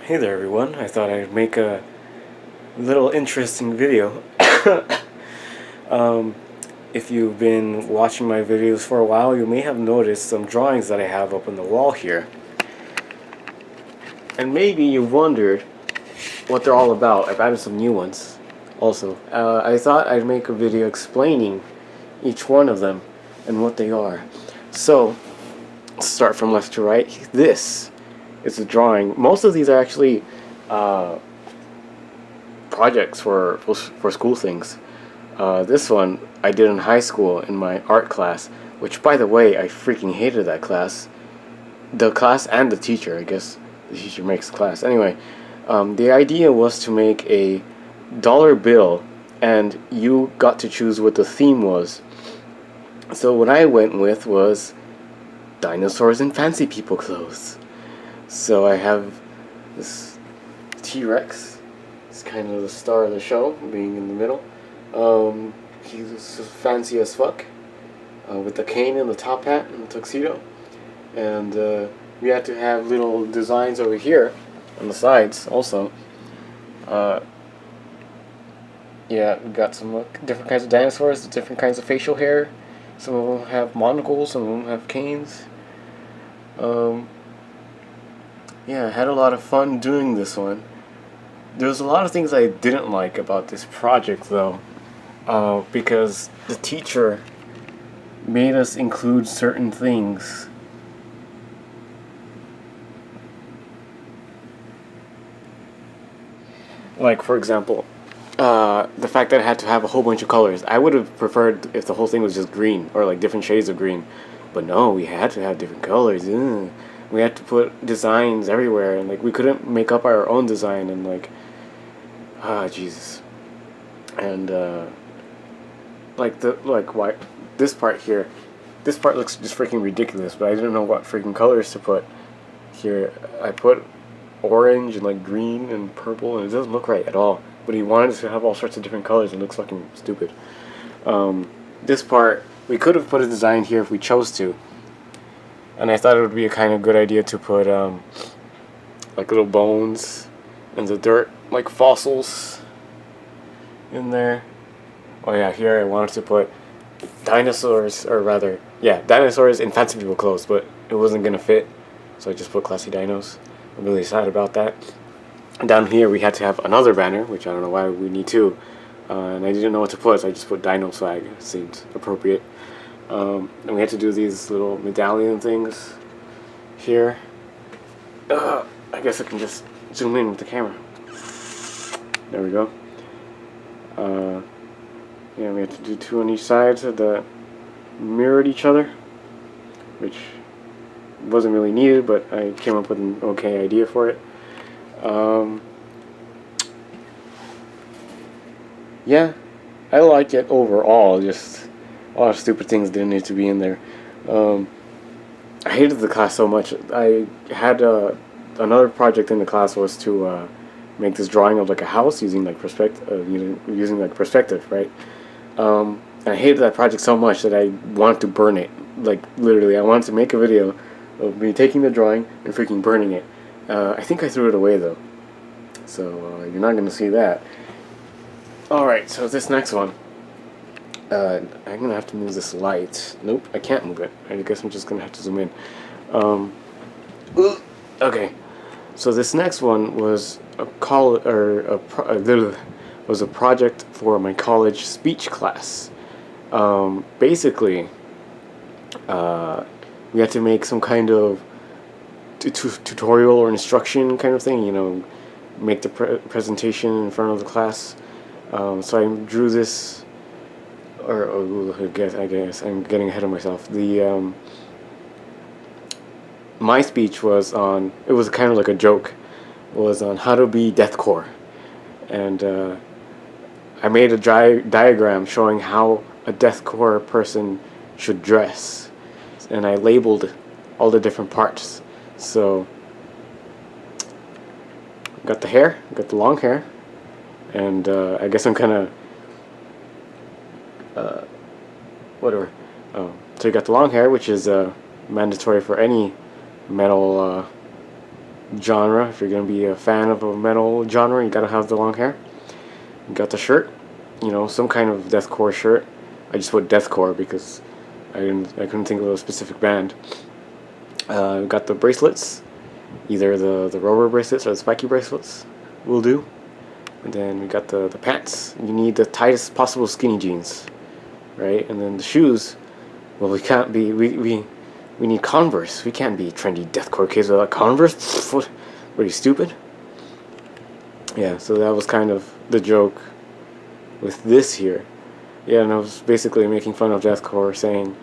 Hey there everyone, I thought I'd make a little interesting video. um, if you've been watching my videos for a while, you may have noticed some drawings that I have up on the wall here. And maybe you wondered what they're all about. I've added some new ones also. I thought I'd make a video explaining each one of them and what they are. So, let's start from left to right. This is a drawing. Most of these are actually projects for school things. This one I did in high school in my art class, which, by the way, I freaking hated that class. The class and the teacher, I guess the teacher makes the class. Anyway, the idea was to make a dollar bill, and you got to choose what the theme was. So what I went with was dinosaurs and fancy people clothes. So I have this T-Rex. It's kind of the star of the show, being in the middle. He's fancy as fuck, with the cane and the top hat and the tuxedo. And we had to have little designs over here on the sides also. Yeah, we got some different kinds of dinosaurs, different kinds of facial hair. Some of them have monocles, some of them have canes. Yeah, I had a lot of fun doing this one. There was a lot of things I didn't like about this project, though, because the teacher made us include certain things. Like, for example, the fact that it had to have a whole bunch of colors. I would have preferred if the whole thing was just green, or like different shades of green. But no, we had to have different colors. Ugh. We had to put designs everywhere, and like we couldn't make up our own design, and like, Jesus. And why this part here, this part looks just freaking ridiculous, but I didn't know what freaking colors to put here. I put orange and like green and purple, and it doesn't look right at all. But he wanted us to have all sorts of different colors, and it looks fucking stupid. This part, we could have put a design here if we chose to. And I thought it would be a kind of good idea to put like little bones in the dirt, like fossils in there. Oh yeah, here I wanted to put dinosaurs, or rather, yeah, dinosaurs in fancy people clothes, but it wasn't gonna fit, so I just put classy dinos. I'm really sad about that. And down here we had to have another banner, which I don't know why we need two, and I didn't know what to put, so I just put Dino Swag. It seemed appropriate. And we had to do these little medallion things here. I guess I can just zoom in with the camera. There we go. Yeah, we had to do two on each side so that mirrored each other, which wasn't really needed, but I came up with an okay idea for it. Yeah, I like it overall, just a lot of stupid things didn't need to be in there. I hated the class so much. I had another project in the class was to make this drawing of like a house using like using like perspective, right? And I hated that project so much that I wanted to burn it. Like literally, I wanted to make a video of me taking the drawing and freaking burning it. I think I threw it away though, so you're not gonna see that. Alright, so this next one, I'm gonna have to move this light. Nope, I can't move it. I guess I'm just gonna have to zoom in. Okay, so this next one was a project for my college speech class. Basically, we had to make some kind of tutorial or instruction kind of thing. You know, make the presentation in front of the class. So I drew this. I guess I'm getting ahead of myself. My speech was on. It was kind of like a joke. It was on how to be deathcore, and I made a diagram showing how a deathcore person should dress, and I labeled all the different parts. So got the hair, got the long hair, and I guess I'm kind of whatever. So you got the long hair, which is mandatory for any metal genre. If you're gonna be a fan of a metal genre, you gotta have the long hair. You got the shirt, you know, some kind of deathcore shirt. I just put deathcore because I couldn't think of a specific band. We got the bracelets, either the rubber bracelets or the spiky bracelets will do. And then we got the pants. You need the tightest possible skinny jeans, right? And then the shoes, well, we can't be, we need Converse. We can't be trendy deathcore kids without Converse. What are you, stupid? Yeah, so that was kind of the joke with this here. Yeah, and I was basically making fun of deathcore, saying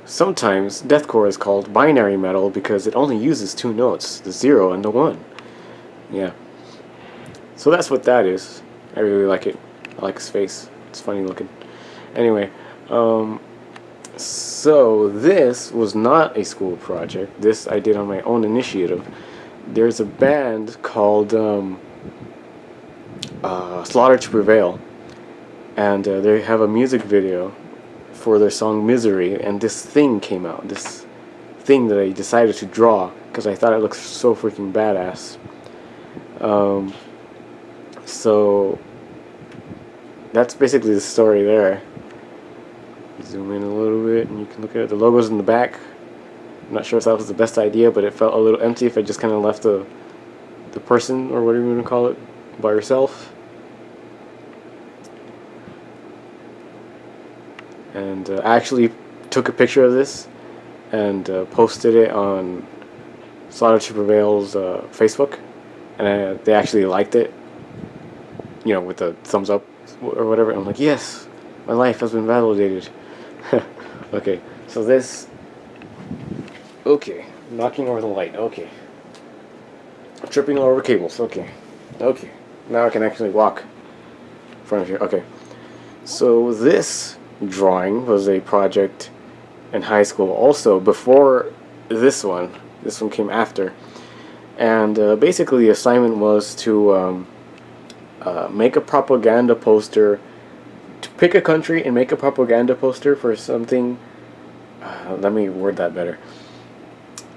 sometimes deathcore is called binary metal because it only uses two notes, the 0 and the 1. Yeah. So that's what that is. I really like it. I like his face. It's funny looking. Anyway, so this was not a school project. This I did on my own initiative. There's a band called Slaughter to Prevail, and they have a music video for their song Misery, and this thing came out. This thing that I decided to draw because I thought it looked so freaking badass. So that's basically the story there. Zoom in a little bit and you can look at it. The logo's in the back. I'm not sure if that was the best idea, but it felt a little empty if I just kind of left the person, or whatever you want to call it, by herself. And I actually took a picture of this and posted it on Slaughter to Prevail's Facebook, and they actually liked it, you know, with the thumbs up or whatever. I'm like, yes, my life has been validated. Okay, so this, okay, knocking over the light, okay, tripping all over cables, okay, now I can actually walk in front of here. Okay, so this drawing was a project in high school also, before this one came after, and basically the assignment was to make a propaganda poster, to pick a country and make a propaganda poster for something. Let me word that better.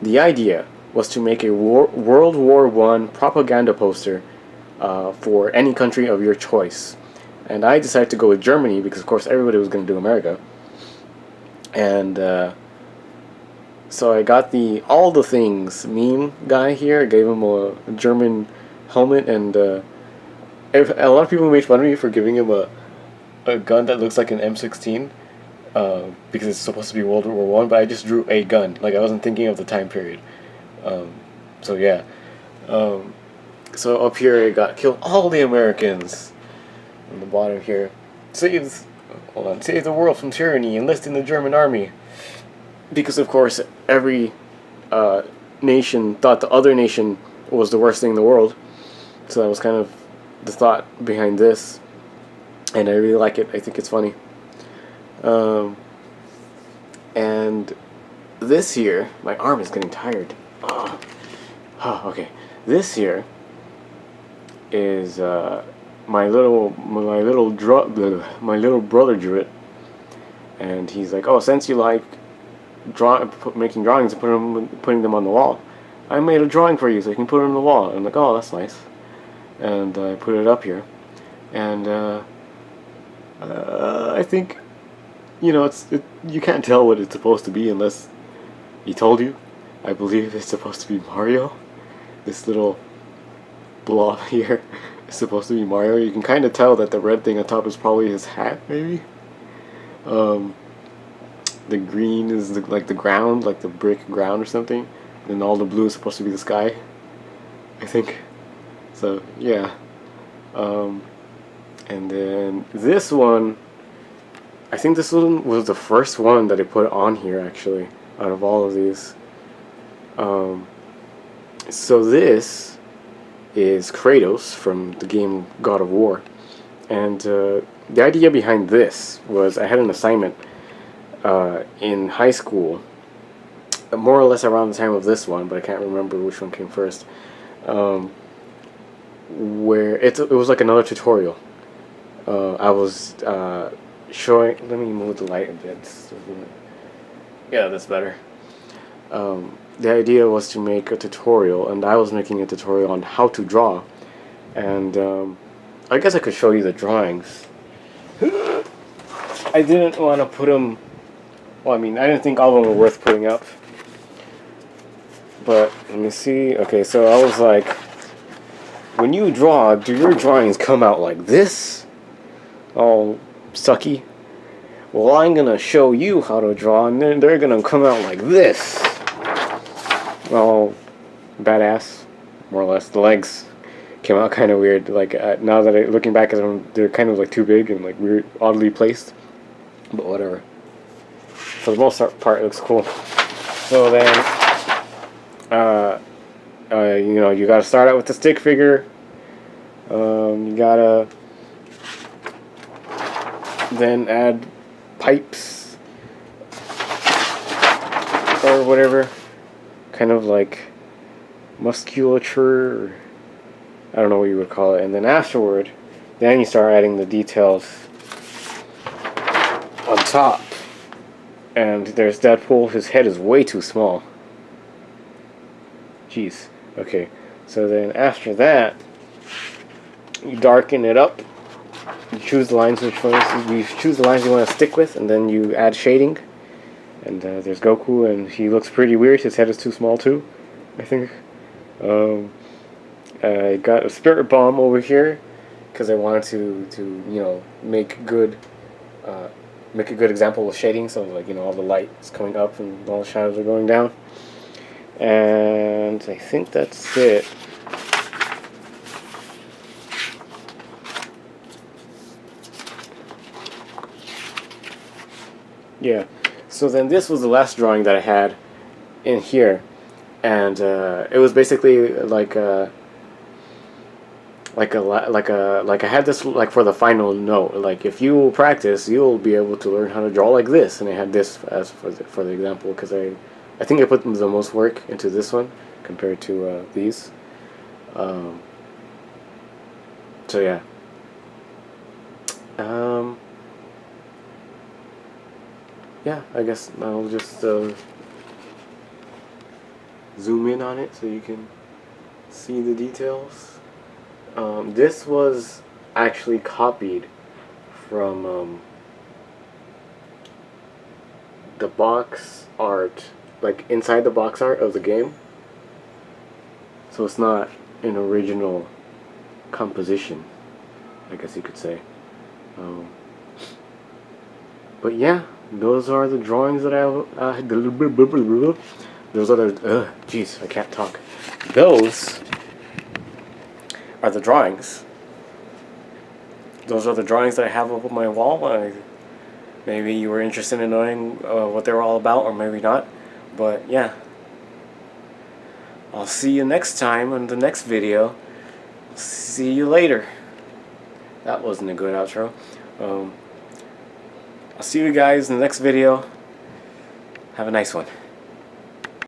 The idea was to make a World War I propaganda poster for any country of your choice. And I decided to go with Germany because, of course, everybody was going to do America. And so I got the All the Things meme guy here. I gave him a German helmet, and a lot of people made fun of me for giving him a gun that looks like an M16 because it's supposed to be World War I, but I just drew a gun. Like, I wasn't thinking of the time period. So yeah. So up here I got kill all the Americans. On the bottom here, save the world from tyranny, enlist in the German army. Because of course every nation thought the other nation was the worst thing in the world. So that was kind of the thought behind this, and I really like it. I think it's funny. And this here, my arm is getting tired. Oh, okay. This here is my little brother drew it, and he's like, oh, since you like making drawings and putting them on the wall, I made a drawing for you so you can put it on the wall. And I'm like, oh, that's nice. And I put it up here, and I think, you know, you can't tell what it's supposed to be unless he told you. I believe it's supposed to be Mario. This little blob here is supposed to be Mario. You can kind of tell that the red thing on top is probably his hat, maybe. The green is like the ground, like the brick ground or something. And all the blue is supposed to be the sky, I think. So yeah. And then this one, I think this one was the first one that I put on here, actually, out of all of these. So this is Kratos from the game God of War, and the idea behind this was I had an assignment in high school, more or less around the time of this one, but I can't remember which one came first, where it was like another tutorial. I was showing, let me move the light a bit. Yeah, that's better. the idea was to make a tutorial, and I was making a tutorial on how to draw. And I guess I could show you the drawings. I didn't want to put them. Well, I mean, I didn't think all of them were worth putting up. But let me see. Okay, so I was like, when you draw, do your drawings come out like this? All sucky? Well, I'm gonna show you how to draw, and then they're gonna come out like this. All badass, more or less. The legs came out kind of weird. Like now that looking back at them, they're kind of like too big and like weird, oddly placed. But whatever. For the most part, it looks cool. So then, you know, you gotta start out with the stick figure. You gotta then add pipes or whatever, kind of like musculature, or I don't know what you would call it. And then afterward, then you start adding the details on top. And there's Deadpool. His head is way too small. Jeez. Okay. So then after that, you darken it up. You choose the lines which ones you choose the lines you want to stick with, and then you add shading. And there's Goku, and he looks pretty weird. His head is too small too, I think. I got a spirit bomb over here because I wanted to you know make a good example with shading. So like, you know, all the light is coming up and all the shadows are going down. And I think that's it. Yeah. So then this was the last drawing that I had in here, and it was basically like I had this like for the final note. Like, if you practice, you'll be able to learn how to draw like this. And I had this as for the example, because I think I put the most work into this one compared to these. So yeah. Yeah, I guess I'll just zoom in on it so you can see the details. This was actually copied from the box art, like inside the box art of the game. So it's not an original composition, I guess you could say. But yeah, those are the drawings that those are the jeez, I can't talk. Those are the drawings. Those are the drawings that I have up on my wall. Maybe you were interested in knowing what they were all about, or maybe not. But yeah, I'll see you next time in the next video. See you later. That wasn't a good outro. I'll see you guys in the next video. Have a nice one.